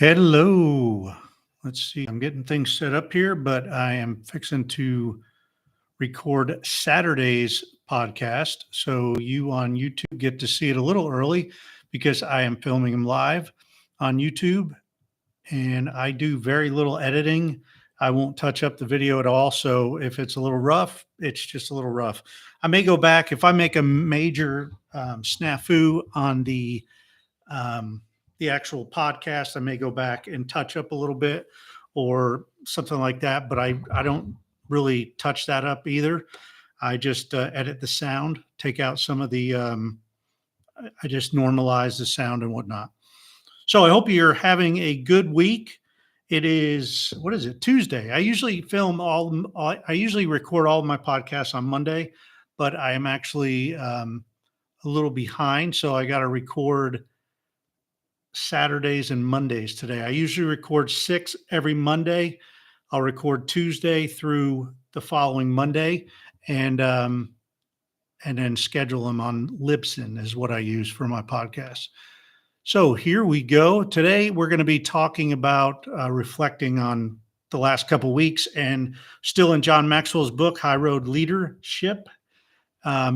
Hello. Let's see. I'm getting things set up here, but I am fixing to record Saturday's podcast. So you on YouTube get to see it a little early because I am filming them live on YouTube and I do very little editing. I won't touch up the video at all. So if it's a little rough, it's just a little rough. I may go back if I make a major snafu on um, the actual podcast. I may go back and touch up a little bit or something like that, but I don't really touch that up either. I just edit the sound, take out some of I just normalize the sound and whatnot. So I hope you're having a good week. It is, what is it? Tuesday. I usually I usually record all of my podcasts on Monday, but I am actually a little behind. So I got to record Saturdays and Mondays today. I usually record 6 every Monday. I'll record Tuesday through the following Monday, and then schedule them on Libsyn is what I use for my podcast. So here we go. Today we're going to be talking about reflecting on the last couple of weeks, and still in John Maxwell's book, High Road Leadership,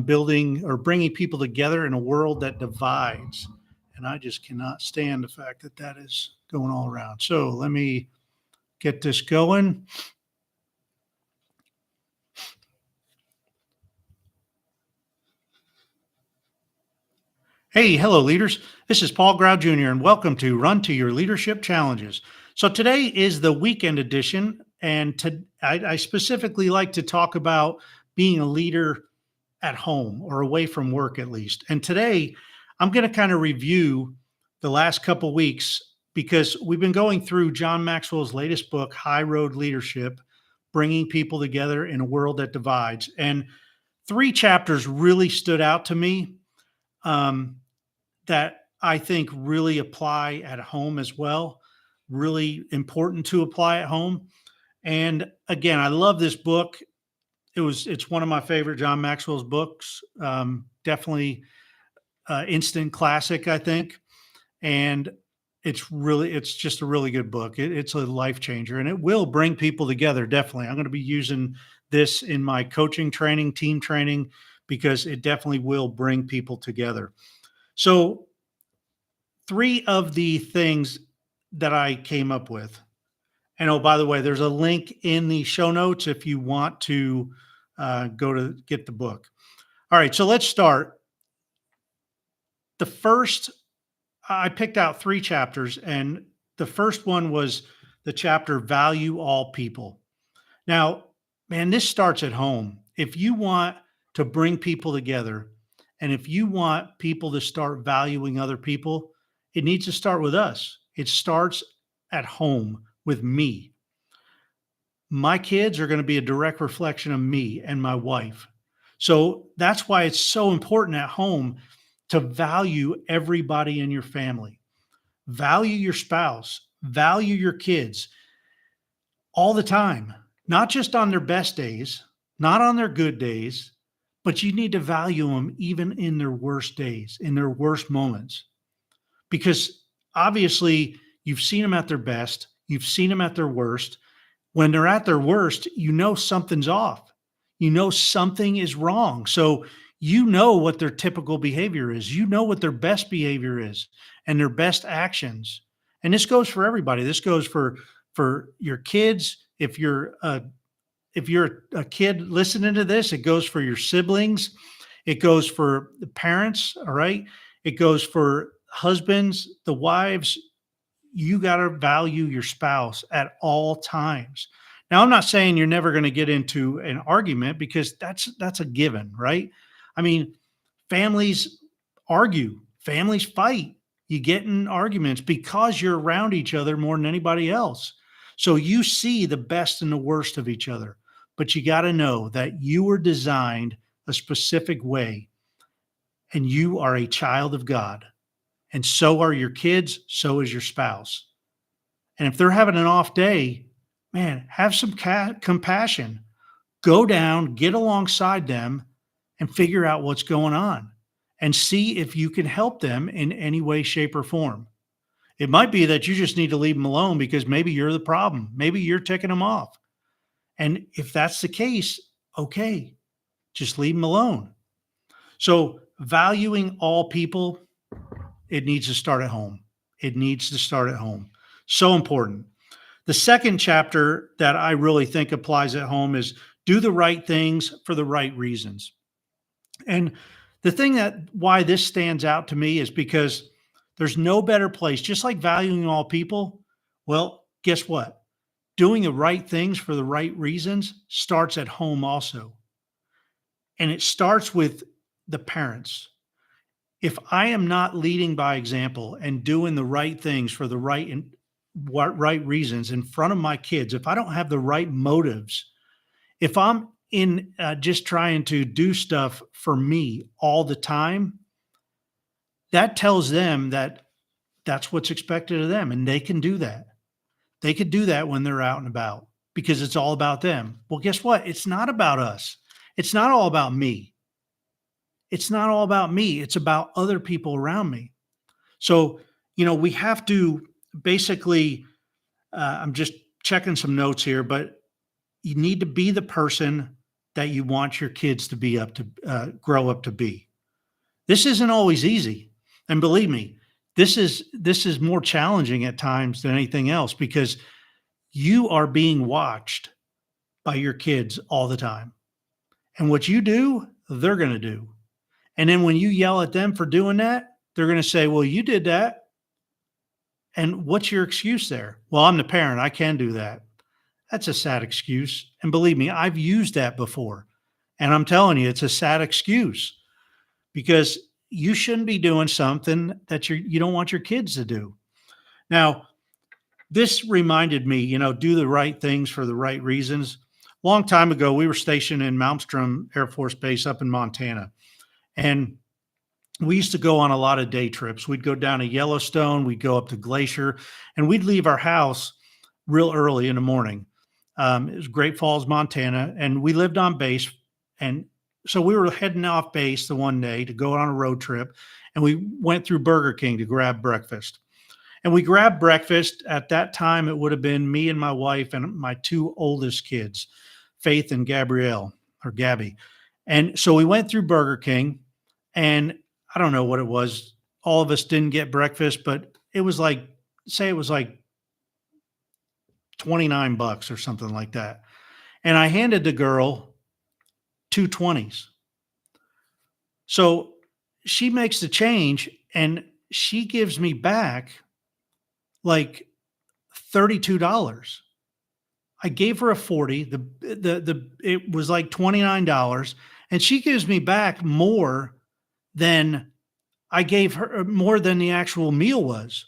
building or bringing people together in a world that divides. And I just cannot stand the fact that that is going all around. So let me get this going. Hey, hello, leaders. This is Paul Grau Jr., and welcome to Run to Your Leadership Challenges. So today is the weekend edition, and I specifically like to talk about being a leader at home or away from work, at least. And today, I'm going to kind of review the last couple weeks because we've been going through John Maxwell's latest book, High Road Leadership, bringing people together in a world that divides. And 3 chapters really stood out to me that I think really apply at home as well, really important to apply at home. And again, I love this book. It's one of my favorite John Maxwell's books. Definitely instant classic, I think. And it's just a really good book. It's a life changer, and it will bring people together. Definitely. I'm going to be using this in my coaching training, team training, because it definitely will bring people together. So 3 of the things that I came up with, and oh, by the way, there's a link in the show notes if you want to go to get the book. All right, so let's start. I picked out 3 chapters, and the first one was the chapter Value All People. Now, man, this starts at home. If you want to bring people together, and if you want people to start valuing other people, it needs to start with us. It starts at home with me. My kids are going to be a direct reflection of me and my wife. So that's why it's so important at home to value everybody in your family. Value your spouse, value your kids all the time, not just on their best days, not on their good days, but you need to value them even in their worst days, in their worst moments. Because obviously you've seen them at their best, you've seen them at their worst. When they're at their worst, you know something's off. You know something is wrong. So you know what their typical behavior is. You know what their best behavior is and their best actions. And this goes for everybody. This goes for your kids. If you're a kid listening to this, it goes for your siblings. It goes for the parents. All right. It goes for husbands, the wives. You got to value your spouse at all times. Now, I'm not saying you're never going to get into an argument, because that's a given, right? I mean, families argue, families fight. You get in arguments because you're around each other more than anybody else. So you see the best and the worst of each other, but you got to know that you were designed a specific way, and you are a child of God, and so are your kids, so is your spouse. And if they're having an off day, man, have some compassion. Go down, get alongside them, and figure out what's going on and see if you can help them in any way, shape, or form. It might be that you just need to leave them alone because maybe you're the problem. Maybe you're ticking them off. And if that's the case, okay, just leave them alone. So valuing all people, it needs to start at home. It needs to start at home. So important. The second chapter that I really think applies at home is do the right things for the right reasons. And the thing that why this stands out to me is because there's no better place, just like valuing all people. Well, guess what? Doing the right things for the right reasons starts at home also. And it starts with the parents. If I am not leading by example and doing the right things for the right and what right reasons in front of my kids, if I don't have the right motives, if I'm in just trying to do stuff for me all the time, that tells them that that's what's expected of them, and they can do that. They could do that when they're out and about because it's all about them. Well, guess what? It's not about us. It's not all about me. It's not all about me. It's about other people around me. So, we have to basically, I'm just checking some notes here, but you need to be the person that you want your kids to be grow up to be. This isn't always easy. And believe me, this is more challenging at times than anything else because you are being watched by your kids all the time. And what you do, they're going to do. And then when you yell at them for doing that, they're going to say, well, you did that. And what's your excuse there? Well, I'm the parent. I can do that. That's a sad excuse. And believe me, I've used that before. And I'm telling you, it's a sad excuse because you shouldn't be doing something that you don't want your kids to do. Now, this reminded me, do the right things for the right reasons. Long time ago, we were stationed in Malmstrom Air Force Base up in Montana. And we used to go on a lot of day trips. We'd go down to Yellowstone, we'd go up to Glacier, and we'd leave our house real early in the morning. It was Great Falls, Montana, and we lived on base. And so we were heading off base the one day to go on a road trip, and we went through Burger King to grab breakfast. And we grabbed breakfast. At that time, it would have been me and my wife and my two oldest kids, Faith and Gabrielle, or Gabby. And so we went through Burger King, and I don't know what it was. All of us didn't get breakfast, but it was like 29 bucks or something like that. And I handed the girl 2 20s. So she makes the change and she gives me back like $32. I gave her a 40. It was like $29, and she gives me back more than I gave her, more than the actual meal was.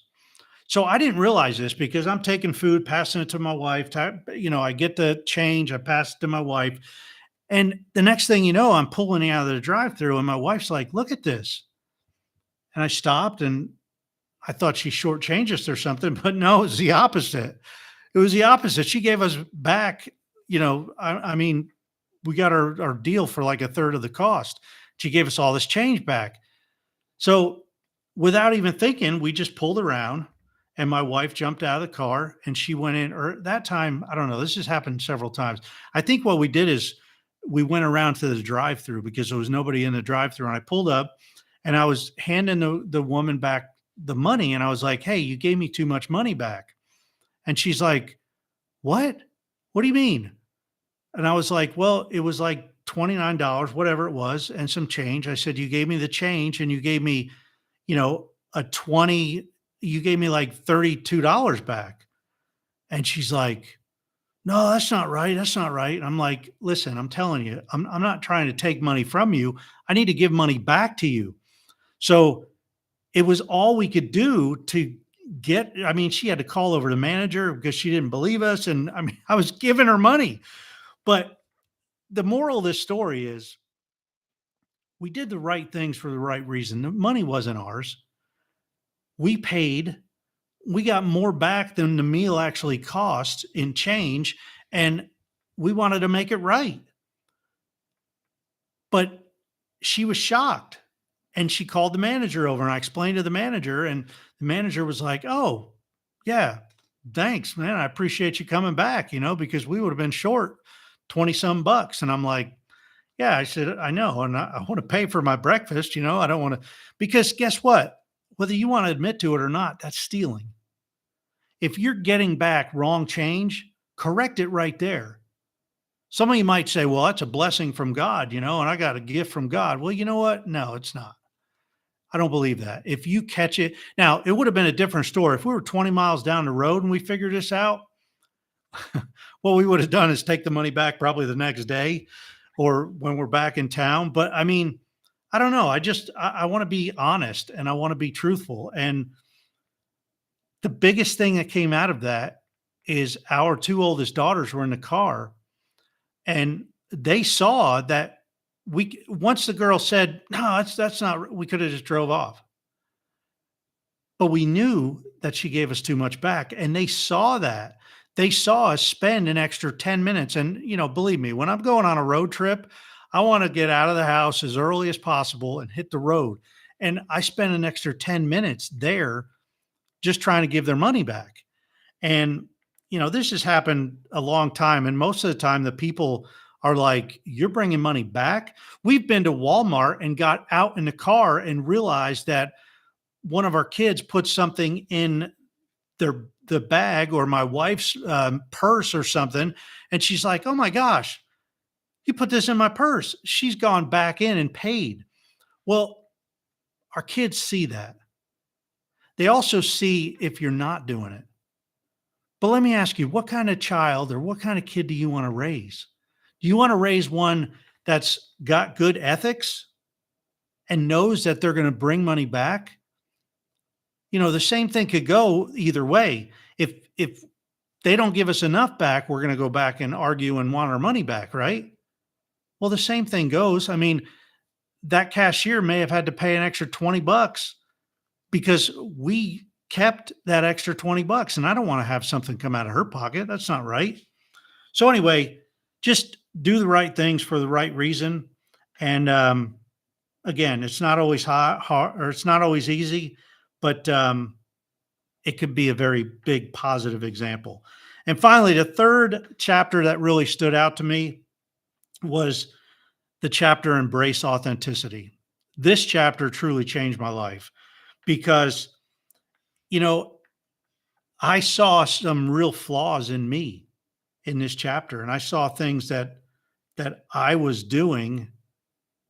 So I didn't realize this because I'm taking food, passing it to my wife. I get the change, I pass it to my wife. And the next thing you know, I'm pulling out of the drive-through, and my wife's like, look at this. And I stopped, and I thought she shortchanged us or something, but no, it's the opposite. It was the opposite. She gave us back, I mean, we got our deal for like a third of the cost. She gave us all this change back. So without even thinking, we just pulled around, and my wife jumped out of the car and she went in, or that time, I don't know, this has happened several times. I think what we did is we went around to the drive-through because there was nobody in the drive-through, and I pulled up and I was handing the woman back the money, and I was like, hey, you gave me too much money back. And she's like, what? What do you mean? And I was like, well, it was like $29, whatever it was, and some change. I said, you gave me the change, and you gave me, you gave me like $32 back. And she's like, no, that's not right. That's not right. And I'm like, listen, I'm telling you, I'm not trying to take money from you. I need to give money back to you. So it was all we could do to she had to call over the manager because she didn't believe us. And I mean, I was giving her money. But the moral of this story is we did the right things for the right reason. The money wasn't ours. We paid. We got more back than the meal actually cost in change. And we wanted to make it right. But she was shocked. And she called the manager over, and I explained to the manager, and The manager was like, "Oh, yeah, thanks, man. I appreciate you coming back, because we would have been short 20 some bucks." And I'm like, "Yeah," I said, "I know. And I want to pay for my breakfast. I don't want to, because guess what? Whether you want to admit to it or not, that's stealing. If you're getting back wrong change, correct it right there. Some of you might say, well, that's a blessing from God, and I got a gift from God. Well, you know what? No, it's not. I don't believe that. If you catch it, now it would have been a different story. If we were 20 miles down the road and we figured this out, what we would have done is take the money back probably the next day or when we're back in town. But I mean, I don't know. I want to be honest and I want to be truthful. And the biggest thing that came out of that is our two oldest daughters were in the car and they saw that once the girl said, "No, that's not," we could have just drove off. But we knew that she gave us too much back, and they saw that. They saw us spend an extra 10 minutes, and, believe me, when I'm going on a road trip, I wanna get out of the house as early as possible and hit the road, and I spend an extra 10 minutes there just trying to give their money back, and, this has happened a long time, and most of the time, the people are like, "You're bringing money back?" We've been to Walmart and got out in the car and realized that one of our kids put something in the bag or my wife's purse or something, and she's like, "Oh my gosh, you put this in my purse." She's gone back in and paid. Well, our kids see that. They also see if you're not doing it. But let me ask you, what kind of child or what kind of kid do you want to raise? Do you want to raise one that's got good ethics and knows that they're going to bring money back? The same thing could go either way. If they don't give us enough back, we're going to go back and argue and want our money back, right? Well, the same thing goes. I mean, that cashier may have had to pay an extra 20 bucks because we kept that extra 20 bucks and I don't want to have something come out of her pocket. That's not right. So anyway, just do the right things for the right reason. And again, it's not always hard or it's not always easy, but it could be a very big positive example. And finally, the third chapter that really stood out to me was the chapter Embrace Authenticity. This chapter truly changed my life because, you know, I saw some real flaws in me in this chapter and I saw things that I was doing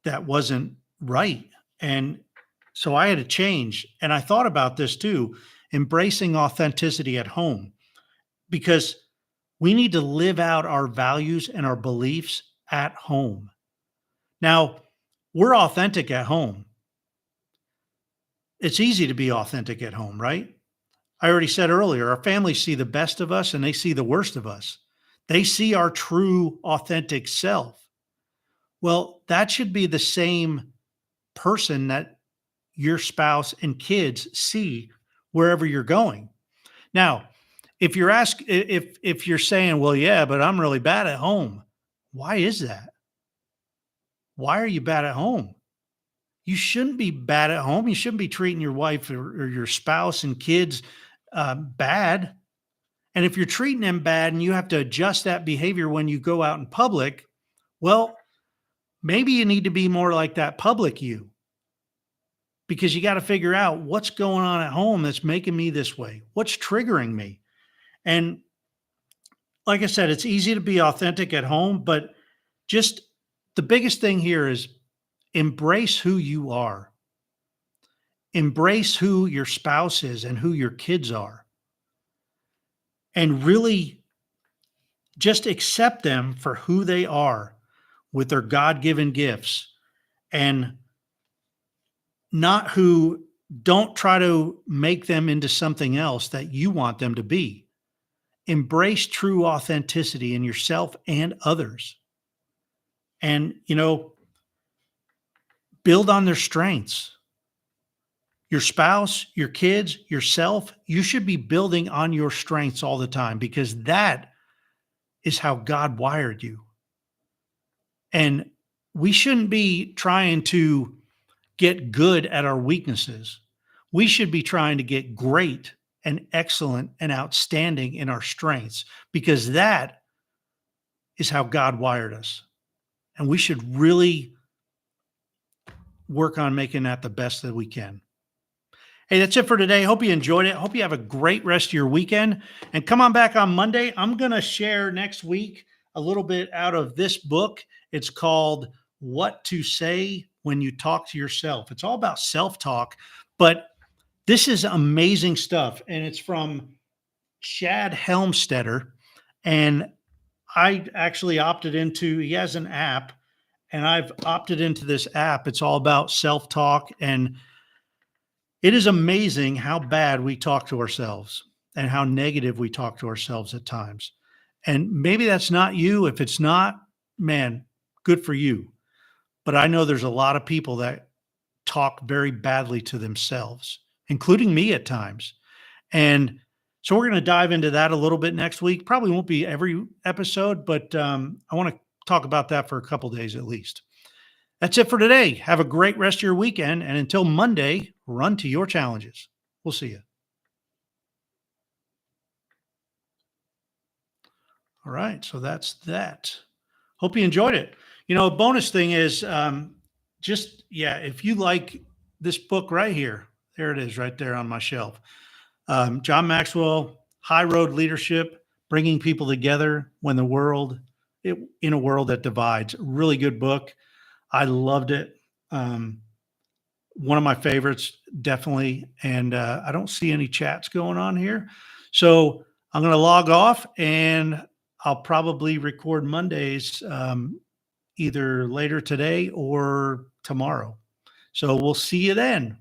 that wasn't right. And so I had to change. And I thought about this too, embracing authenticity at home, because we need to live out our values and our beliefs at home. Now, we're authentic at home. It's easy to be authentic at home, right? I already said earlier, our families see the best of us and they see the worst of us. They see our true, authentic self. Well, that should be the same person that your spouse and kids see wherever you're going. Now, if you're saying, "Well, yeah, but I'm really bad at home." Why is that? Why are you bad at home? You shouldn't be bad at home. You shouldn't be treating your wife or your spouse and kids bad. And if you're treating them bad and you have to adjust that behavior when you go out in public, well, maybe you need to be more like that public you, because you got to figure out what's going on at home that's making me this way. What's triggering me? And like I said, it's easy to be authentic at home, but just the biggest thing here is embrace who you are. Embrace who your spouse is and who your kids are. And really just accept them for who they are with their God given gifts, and not who, don't try to make them into something else that you want them to be. Embrace true authenticity in yourself and others. And, build on their strengths. Your spouse, your kids, yourself, you should be building on your strengths all the time, because that is how God wired you. And we shouldn't be trying to get good at our weaknesses. We should be trying to get great and excellent and outstanding in our strengths because that is how God wired us. And we should really work on making that the best that we can. Hey, that's it for today. Hope you enjoyed it. Hope you have a great rest of your weekend. And come on back on Monday. I'm going to share next week a little bit out of this book. It's called What to Say When You Talk to Yourself. It's all about self-talk, but this is amazing stuff. And it's from Chad Helmstetter. And I actually opted into, he has an app, and I've opted into this app. It's all about self-talk, and it is amazing how bad we talk to ourselves and how negative we talk to ourselves at times. And maybe that's not you. If it's not, man, good for you. But I know there's a lot of people that talk very badly to themselves, including me at times. And so we're going to dive into that a little bit next week. Probably won't be every episode, but I want to talk about that for a couple days at least. That's it for today. Have a great rest of your weekend. And until Monday, run to your challenges. We'll see you. All right. So that's that. Hope you enjoyed it. A bonus thing is if you like this book right here, there it is right there on my shelf. John Maxwell, High Road Leadership, Bringing People Together in a world that divides. Really good book. I loved it. One of my favorites, definitely. And I don't see any chats going on here. So I'm going to log off, and I'll probably record Mondays either later today or tomorrow. So we'll see you then.